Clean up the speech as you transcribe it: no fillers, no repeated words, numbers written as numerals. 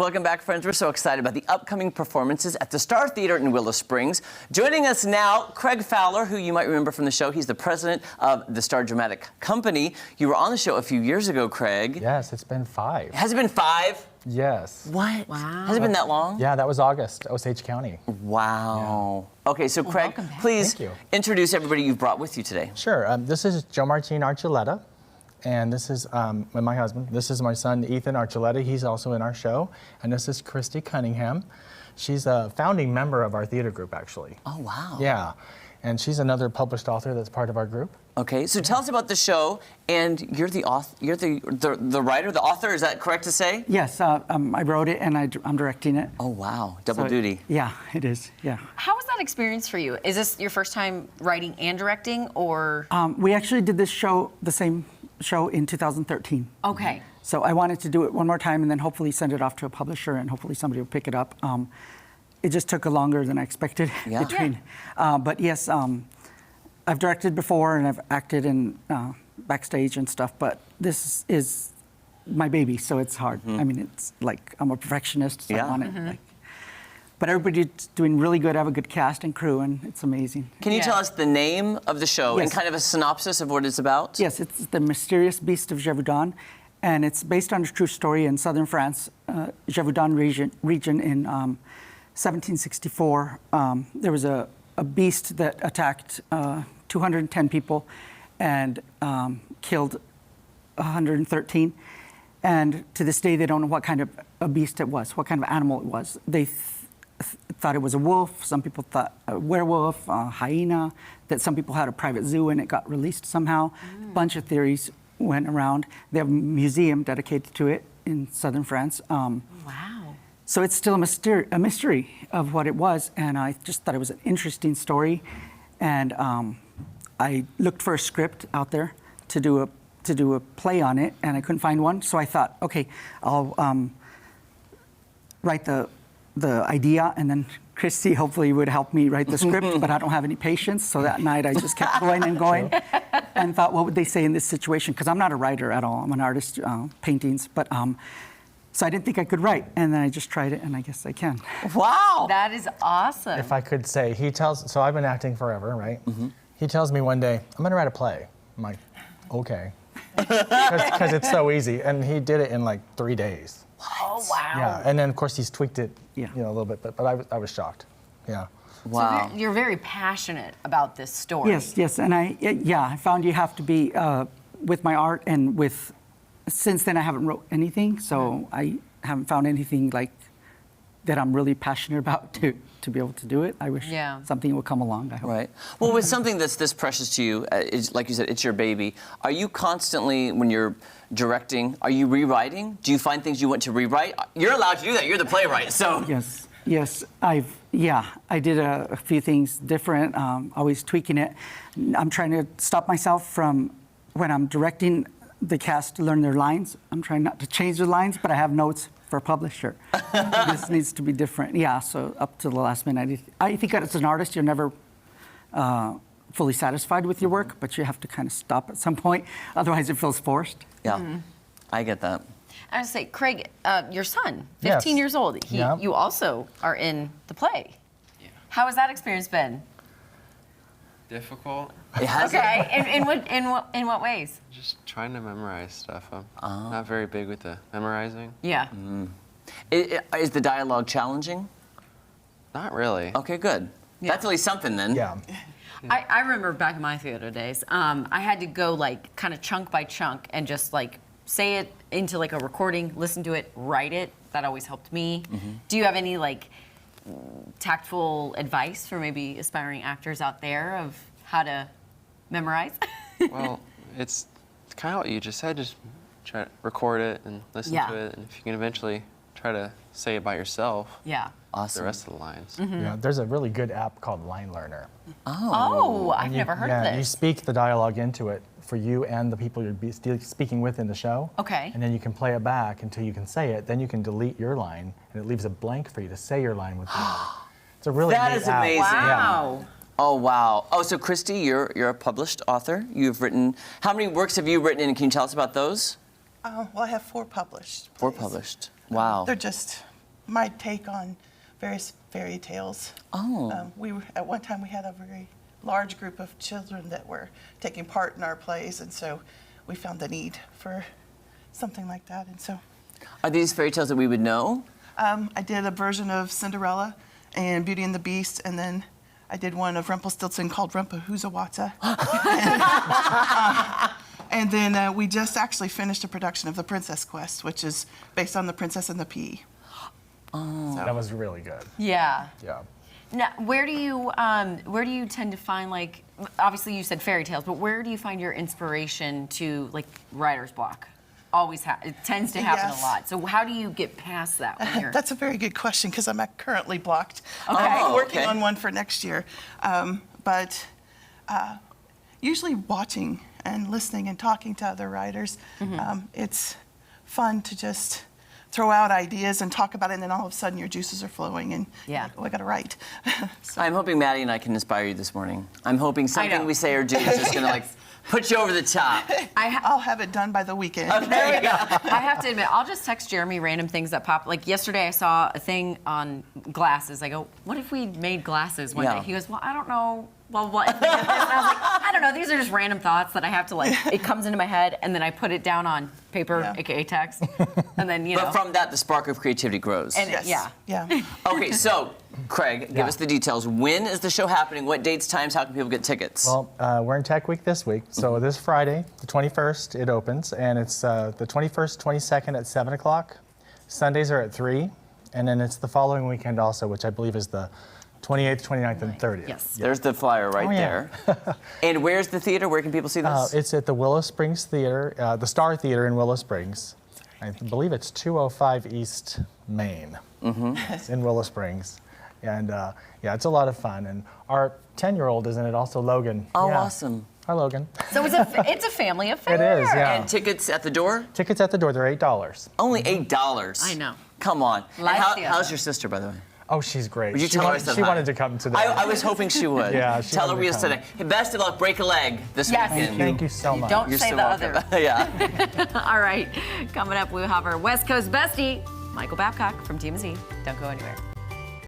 Welcome back, friends. We're so excited about the upcoming performances at the Star Theater in Willow Springs. Joining us now, Craig Fowler, who you might remember from the show. He's the president of the Star Dramatic Company. You were on the show a few years ago, Craig. Yes, it's been 5. Has it been 5? Yes. What? Wow. Has it been that long? Yeah, that was August, Osage County. Wow. Yeah. Okay, so Craig, please introduce everybody you've brought with you today. Sure. This is Joe Martine Archuleta, and this is my husband. This is my son, Ethan Archuleta. He's also in our show. And this is Christy Cunningham. She's a founding member of our theater group, actually. Oh, wow. Yeah. And she's another published author that's part of our group. Okay, so tell us about the show, and you're the author, you're the writer, the author, is that correct to say? Yes, I wrote it and I'm directing it. Oh, wow, double duty. Yeah, it is, yeah. How was that experience for you? Is this your first time writing and directing, or? We actually did this show, the same show, in 2013. Okay. So I wanted to do it one more time and then hopefully send it off to a publisher and hopefully somebody will pick it up. It just took longer than I expected. Yeah. But yes, I've directed before and I've acted in backstage and stuff, but this is my baby, so it's hard. I mean, it's like I'm a perfectionist, so I want it. But everybody's doing really good. I have a good cast and crew, and it's amazing. Can you tell us the name of the show and kind of a synopsis of what it's about? Yes, it's the Mysterious Beast of Gevaudan, and it's based on a true story in southern France, Gevaudan region in 1764. There was a beast that attacked 210 people and killed 113. And to this day, they don't know what kind of a beast it was, what kind of animal it was. They thought it was a wolf. Some people thought a werewolf, a hyena, that some people had a private zoo and it got released somehow. A bunch of theories went around. They have a museum dedicated to it in southern France. Wow. So it's still a mystery of what it was, and I just thought it was an interesting story. And I looked for a script out there to do a play on it, and I couldn't find one. So I thought, okay, I'll write the idea, and then Christy hopefully would help me write the script, but I don't have any patience. So that night I just kept going and going, and thought, what would they say in this situation? Because I'm not a writer at all. I'm an artist, paintings, but. So I didn't think I could write, and then I just tried it, and I guess I can. Wow! That is awesome. If I could say, so I've been acting forever, right? He tells me one day, I'm gonna write a play. I'm like, okay. Because it's so easy, and he did it in like 3 days. Oh, wow. Yeah, and then of course he's tweaked it, a little bit, but I was shocked. Yeah. Wow. So you're very passionate about this story. Yes, and I found you have to be with my art and with. Since then, I haven't wrote anything, so I haven't found anything like that I'm really passionate about to be able to do it. I wish something would come along, I hope. Right. Well, with something that's this precious to you, like you said, it's your baby. Are you constantly, when you're directing, are you rewriting? Do you find things you want to rewrite? You're allowed to do that. You're the playwright, so. Yes, I did a few things different, always tweaking it. I'm trying to stop myself from, when I'm directing the cast to learn their lines. I'm trying not to change the lines, but I have notes for a publisher. This needs to be different. Yeah, so up to the last minute. I think as an artist, you're never fully satisfied with your work, but you have to kind of stop at some point. Otherwise, it feels forced. Yeah, I get that. I was say, Craig, your son, 15 years old, you also are in the play. Yeah. How has that experience been? Difficult. It has. Okay. In what ways? Just trying to memorize stuff. I'm not very big with the memorizing. Yeah. Is the dialogue challenging? Not really. Okay, good. That's at least something then. Yeah. I remember back in my theater days, I had to go like kind of chunk by chunk and just like say it into like a recording, listen to it, write it. That always helped me. Do you have any like tactful advice for maybe aspiring actors out there of how to memorize? Well, it's kind of what you just said. Just try to record it and listen to it, and if you can eventually try to say it by yourself. Yeah. Awesome. The rest of the lines. Yeah, there's a really good app called Line Learner. Oh, I've never heard of this. You speak the dialogue into it for you and the people you're speaking with in the show. Okay. And then you can play it back until you can say it. Then you can delete your line, and it leaves a blank for you to say your line with. It's a really That neat is app. amazing. Wow. Yeah. Oh, wow. Oh, so Christy, you're a published author. You've written, how many works have you written, and can you tell us about those? Well, I have 4 published. 4 published. Wow. They're just my take on various fairy tales. Oh. At one time we had a very large group of children that were taking part in our plays, and so we found the need for something like that. And so, Are these fairy tales that we would know? I did a version of Cinderella and Beauty and the Beast, and then I did one of Rumpelstiltskin called Rumpahoozawatza. And then we just actually finished a production of The Princess Quest, which is based on The Princess and the Pea. That was really good. Yeah. Yeah. Now, where do you tend to find, like, obviously you said fairy tales, but where do you find your inspiration to, like, writer's block? It tends to happen Yes. a lot. So how do you get past that when you're... That's a very good question because I'm currently blocked. Okay. I'm working okay. on one for next year. But usually watching and listening and talking to other writers, it's fun to just throw out ideas and talk about it, and then all of a sudden your juices are flowing and you're Yeah. like, oh, I gotta write. So, I'm hoping Maddie and I can inspire you this morning. I'm hoping something know. we say or do is just going to like put you over the top. I'll have it done by the weekend. There we go. I have to admit, I'll just text Jeremy random things that pop. Like yesterday, I saw a thing on glasses. I go, "What if we made glasses one Yeah. day?" He goes, "Well, I don't know. Well, what?" If we did this? And I was like, "I don't know. These are just random thoughts that I have to like. It comes into my head, and then I put it down on paper, Yeah. aka text, and then you know." But from that, the spark of creativity grows. And Yes. yeah. Yeah. Okay, so Craig, give Yeah. us the details. When is the show happening? What dates, times? How can people get tickets? Well, we're in Tech Week this week, so this Friday, the 21st, it opens, and it's the 21st, 22nd at 7 o'clock. Sundays are at 3, and then it's the following weekend also, which I believe is the 28th, 29th, and 30th. Yes. There's the flyer right Oh, yeah. there. And where's the theater? Where can people see this? It's at the Willow Springs Theater, the Star Theater in Willow Springs. I believe it's 205 East Main It's in Willow Springs. And yeah, it's a lot of fun. And our 10-year-old, isn't it, also Logan? Oh, Yeah. awesome. Hi, Logan. So it's a family affair. It is, yeah. And tickets at the door? Tickets at the door, they're $8. Only $8. I know. Come on. And Life theater. how's your sister, by the way? Oh, she's great. Would you tell her I said she hi? wanted to come today. I was hoping she would. Yeah, she Tell her wanted we to just said come. it. Hey, best of luck. Break a leg this Yes. weekend. Thank you so much. Don't You're say so the welcome. other. Yeah. All right. Coming up, we'll have our West Coast bestie, Michael Babcock from Team Z. Don't go anywhere.